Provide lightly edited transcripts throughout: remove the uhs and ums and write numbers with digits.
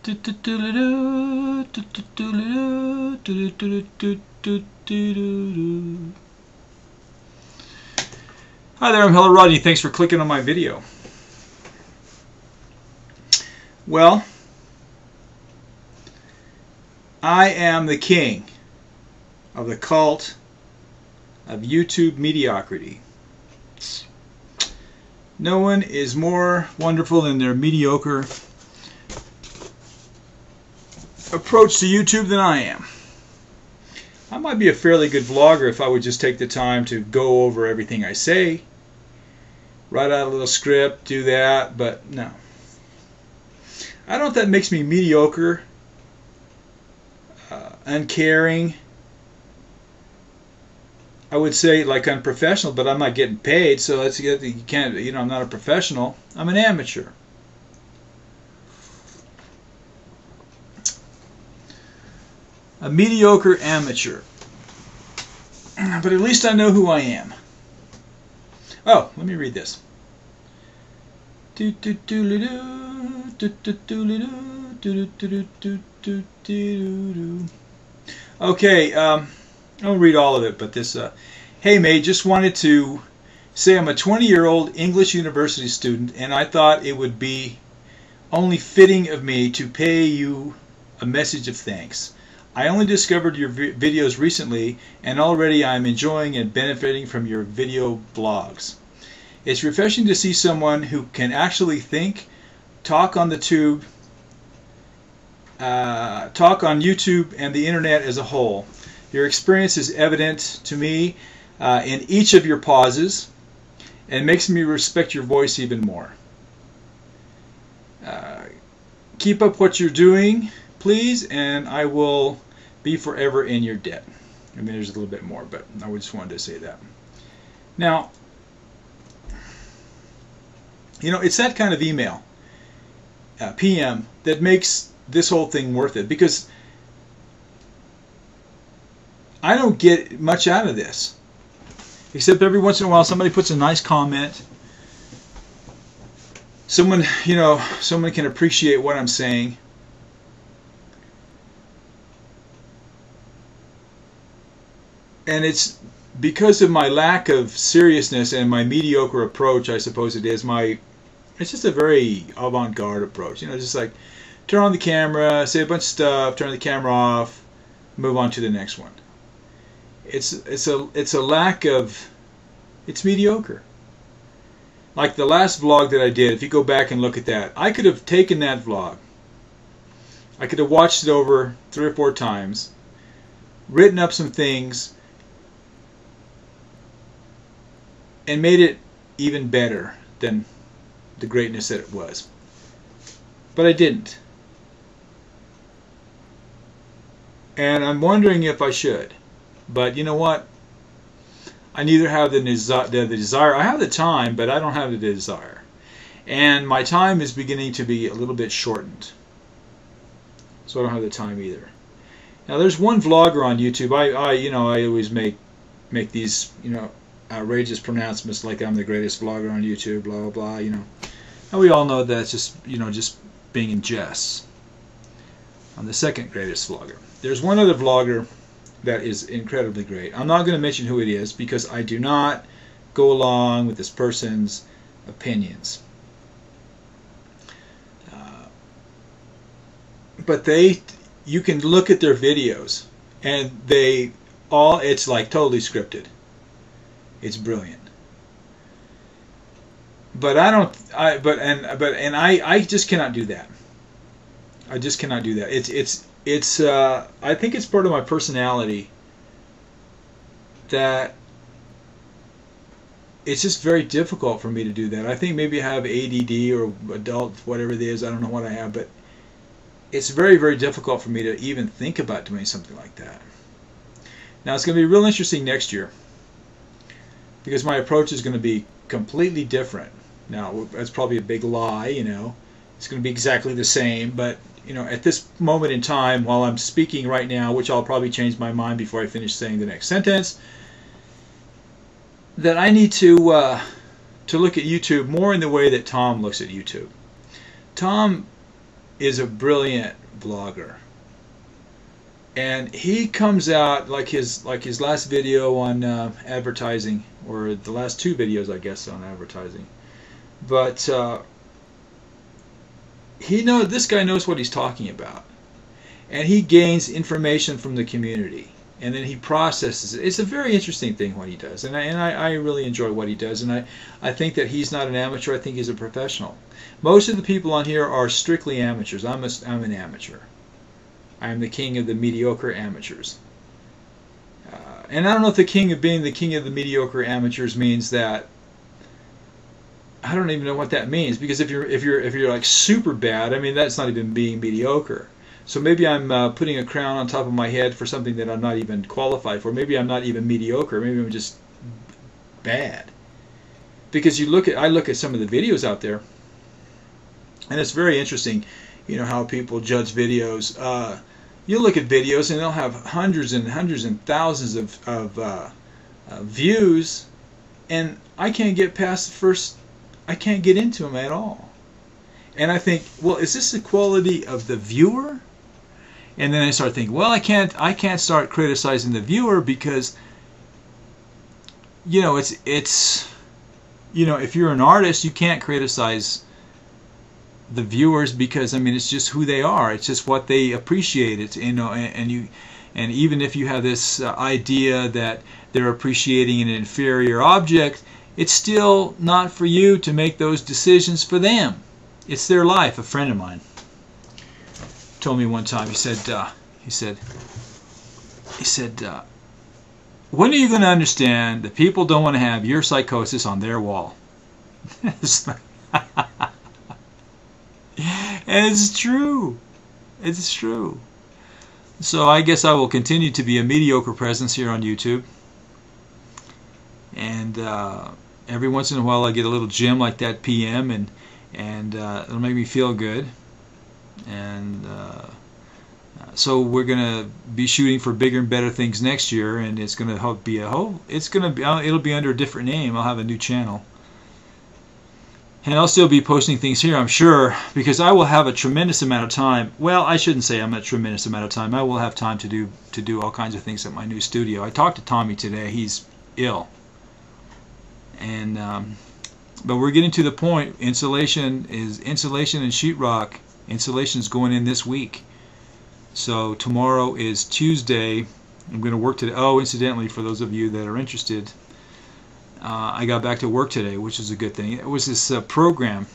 Hi there, I'm hellorodney. Thanks for clicking on my video. Well, I am the king of the cult of YouTube mediocrity. No one is more wonderful than their mediocre approach to YouTube than I am. I might be a fairly good vlogger if I would just take the time to go over everything I say, write out a little script, do that, but no. I don't know if that makes me mediocre, uncaring. I would say like unprofessional, but I'm not getting paid, so that's, you can't, I'm not a professional. I'm an amateur. A mediocre amateur. But at least I know who I am. Oh, let me read this. Okay, I'll read all of it, but this, hey mate, just wanted to say I'm a 20-year-old English university student, and I thought it would be only fitting of me to pay you a message of thanks. I only discovered your videos recently, and already I'm enjoying and benefiting from your video blogs. It's refreshing to see someone who can actually think, talk on YouTube and the internet as a whole. Your experience is evident to me in each of your pauses, and makes me respect your voice even more. Keep up what you're doing, please, and I will be forever in your debt. I mean, there's a little bit more, but I just wanted to say that. Now, it's that kind of email, PM, that makes this whole thing worth it, because I don't get much out of this, except every once in a while somebody puts a nice comment. Someone can appreciate what I'm saying. And it's because of my lack of seriousness and my mediocre approach, I suppose it is. It's just a very avant-garde approach. Just like turn on the camera, say a bunch of stuff, turn the camera off, move on to the next one. It's a lack of, it's mediocre. Like the last vlog that I did, if you go back and look at that, I could have taken that vlog, I could have watched it over 3 or 4 times, written up some things, and made it even better than the greatness that it was. But I didn't. And I'm wondering if I should. But you know what? I neither have the desire. I have the time, but I don't have the desire. And my time is beginning to be a little bit shortened. So I don't have the time either. Now there's one vlogger on YouTube. I always make these, outrageous pronouncements like I'm the greatest vlogger on YouTube, blah blah blah, And we all know that's just just being in jest. I'm the second greatest vlogger. There's one other vlogger that is incredibly great. I'm not going to mention who it is because I do not go along with this person's opinions. But you can look at their videos and it's like totally scripted. It's brilliant. But I just cannot do that. I just cannot do that. I think it's part of my personality that it's just very difficult for me to do that. I think maybe I have ADD or adult, whatever it is. I don't know what I have, but it's very, very difficult for me to even think about doing something like that. Now it's going to be real interesting next year, because my approach is going to be completely different. Now, that's probably a big lie, It's going to be exactly the same, but, at this moment in time, while I'm speaking right now, which I'll probably change my mind before I finish saying the next sentence, that I need to look at YouTube more in the way that Tom looks at YouTube. Tom is a brilliant vlogger, and he comes out like his last video on advertising, or the last two videos, I guess, on advertising. But this guy knows what he's talking about, and he gains information from the community, and then he processes it. It's a very interesting thing what he does, and I really enjoy what he does, and I think that he's not an amateur. I think he's a professional. Most of the people on here are strictly amateurs. I'm an amateur. I am the king of the mediocre amateurs. And I don't know if being the king of the mediocre amateurs means that. I don't even know what that means, because if you're like super bad, I mean, that's not even being mediocre. So maybe I'm putting a crown on top of my head for something that I'm not even qualified for. Maybe I'm not even mediocre. Maybe I'm just bad. Because I look at some of the videos out there, and it's very interesting, how people judge videos. You look at videos and they'll have hundreds and hundreds and thousands of views, and I can't get past the first. I can't get into them at all. And I think, well, is this the quality of the viewer? And then I start thinking, well, I can't start criticizing the viewer, because it's if you're an artist, you can't criticize the viewers, because I mean, it's just who they are. It's just what they appreciate. It's and even if you have this idea that they're appreciating an inferior object, it's still not for you to make those decisions for them. It's their life. A friend of mine told me one time. He said, when are you going to understand that people don't want to have your psychosis on their wall? And it's true. It's true. So I guess I will continue to be a mediocre presence here on YouTube. And every once in a while I get a little gem like that PM, and it'll make me feel good. And so we're gonna be shooting for bigger and better things next year, and it's gonna it'll be under a different name. I'll have a new channel, and I'll still be posting things here, I'm sure, because I will have a tremendous amount of time. Well, I shouldn't say I'm a tremendous amount of time. I will have time to do all kinds of things at my new studio. I talked to Tommy today. He's ill. And but we're getting to the point. Insulation and sheetrock. Insulation is going in this week. So tomorrow is Tuesday. I'm going to work today. Oh, incidentally, for those of you that are interested, I got back to work today, which is a good thing. It was this program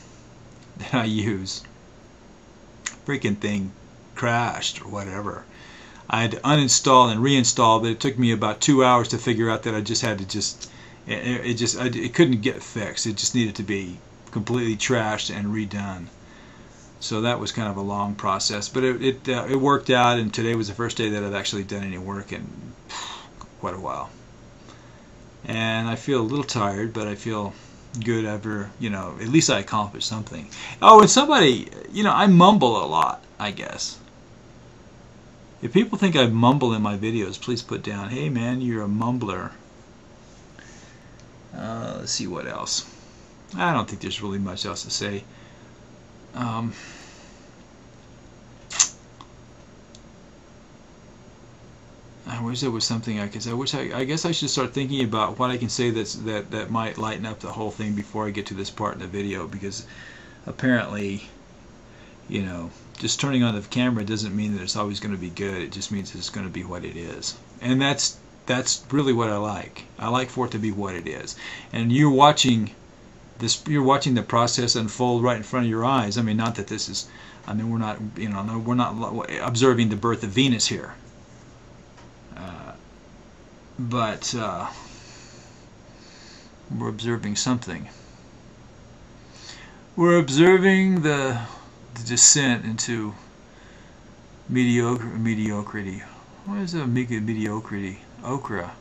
that I use. Freaking thing crashed or whatever. I had to uninstall and reinstall, but it took me about 2 hours to figure out that I just had to it couldn't get fixed. It just needed to be completely trashed and redone. So that was kind of a long process, but it worked out, and today was the first day that I've actually done any work in quite a while. And I feel a little tired, but I feel good after, at least I accomplished something. Oh, and somebody, I mumble a lot, I guess. If people think I mumble in my videos, please put down, hey man, you're a mumbler. Let's see what else. I don't think there's really much else to say. I wish there was something I could say. I guess I should start thinking about what I can say that might lighten up the whole thing before I get to this part in the video, because apparently, just turning on the camera doesn't mean that it's always going to be good. It just means it's going to be what it is, and that's really what I like. I like for it to be what it is, and you're watching the process unfold right in front of your eyes. I mean, not that this is. I mean, we're not. We're not observing the birth of Venus here. But we're observing something. We're observing the descent into mediocrity. What is a mediocrity? Okra.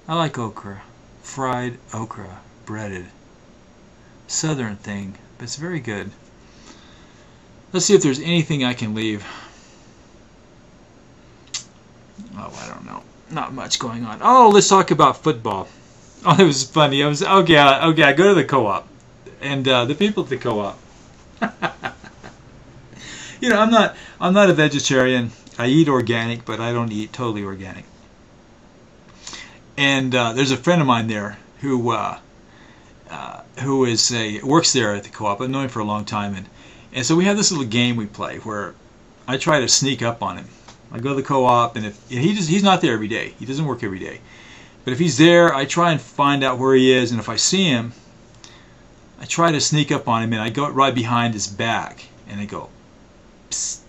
I like okra. Fried okra. Breaded. Southern thing. But it's very good. Let's see if there's anything I can leave. Oh, I don't know. Not much going on. Oh, let's talk about football. Oh, it was funny. Okay. I go to the co-op, and the people at the co-op. You know, I'm not a vegetarian. I eat organic, but I don't eat totally organic. And there's a friend of mine there who works there at the co-op. I've known him for a long time, and so we have this little game we play where I try to sneak up on him. I go to the co-op, and if he's not there every day, he doesn't work every day. But if he's there, I try and find out where he is, and if I see him, I try to sneak up on him, and I go right behind his back, and I go, psst.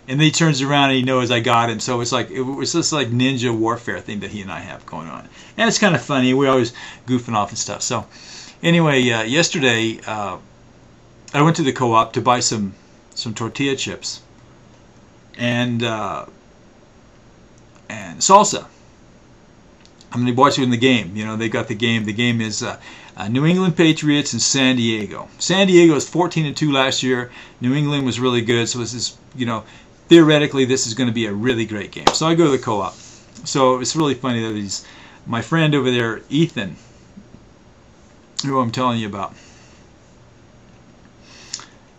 And then he turns around and he knows I got him. So it's like it was this like ninja warfare thing that he and I have going on, and it's kind of funny. We're always goofing off and stuff. So anyway, yesterday I went to the co-op to buy some tortilla chips and salsa. I'm going to watch it in the game. You know, they got the game. The game is New England Patriots and San Diego. San Diego was 14-2 last year. New England was really good. So this is, you know, theoretically this is going to be a really great game. So I go to the co-op. So it's really funny that my friend over there, Ethan, who I'm telling you about.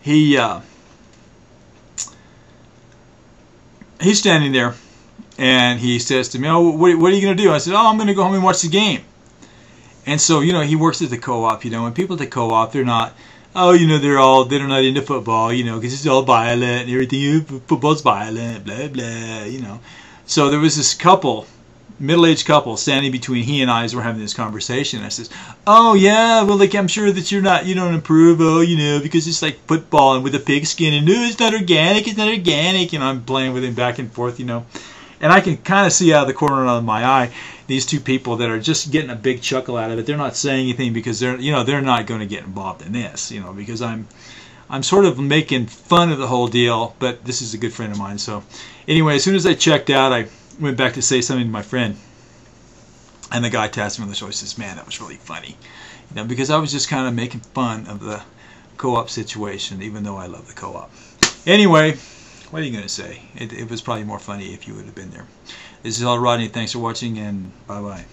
He's standing there. And he says to me, "Oh, what are you going to do?" I said, "Oh, I'm going to go home and watch the game." And so, you know, he works at the co-op, you know, and people at the co-op, they're not, oh, you know, they're not into football, you know, because it's all violent and everything. Football's violent, blah, blah, you know. So there was this couple, middle-aged couple, standing between he and I as we're having this conversation. And I says, "Oh, yeah, well, like, I'm sure that you don't approve, oh, you know, because it's like football and with a pigskin, and no, it's not organic, you know, I'm playing with him back and forth, you know. And I can kind of see out of the corner of my eye these two people that are just getting a big chuckle out of it. They're not saying anything because they're not going to get involved in this, you know, because I'm sort of making fun of the whole deal. But this is a good friend of mine. So anyway, as soon as I checked out, I went back to say something to my friend, and the guy tapped me on the shoulder. He says, "Man, that was really funny," you know, because I was just kind of making fun of the co-op situation, even though I love the co-op. Anyway. What are you going to say? It was probably more funny if you would have been there. This is hellorodney. Thanks for watching, and bye-bye.